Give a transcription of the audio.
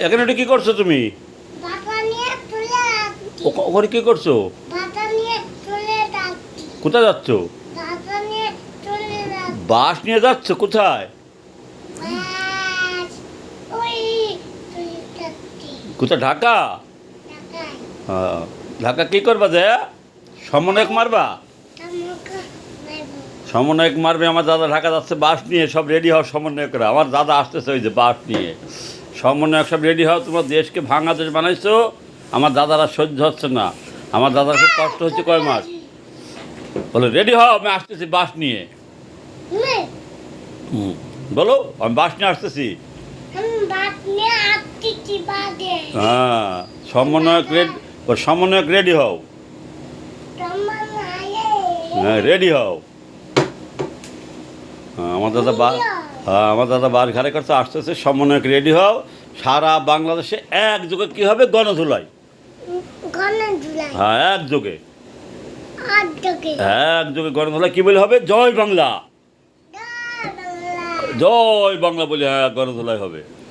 এখানে এটা কি করছো তুমি? বাবা নিয়ে তুলে ওখানে কি করছো? বাবা নিয়ে তুলে যাচ্ছি। কোথায় যাচ্ছ? বাবা নিয়ে তুলে যাচ্ছি। বাস নিয়ে যাচ্ছ কোথায়? বাস ওই তুলে যাচ্ছি। কোথায়, ঢাকা? ঢাকায় হ্যাঁ। ঢাকা কি করবা যায়? সমন্বয়ক মারবা? আমাকে নেব। সমন্বয়ক মারবে। আমার দাদা ঢাকা যাচ্ছে বাস নিয়ে, সব রেডি হও সমন্বয়করা। আমার দাদা আসতেছে ওই যে বাস নিয়ে। সমন্বয়ক সব রেডি হও, তোমার দেশকে ভাঙা দেশ বানাইছো। আমার দাদারা সহ্য হচ্ছে না, আমার দাদার খুব কষ্ট হচ্ছে কয় মাস। বলো রেডি হও, আমি আসতেছি বাস নিয়ে। নে, বলো আমি বাস নিয়ে আসতেছি। আমি বাস নিয়ে আসছি বাদে। হ্যাঁ, সমন্বয়ক রেডি হও। তোমার মায়ে হ্যাঁ রেডি হও। হ্যাঁ আমার দাদা বাস ঘাড়ে করতে আসতেছে। সমন্বয়ক রেডি হও। সারা বাংলাদেশে একযোগে কী হবে? গণধুলাই। গনে জুলাই হ্যাঁ একযোগে, আটকে একযোগে গণধুলাই কী বলে হবে? জয় বাংলা, জয় বাংলা বলে হ্যাঁ গণধুলাই হবে।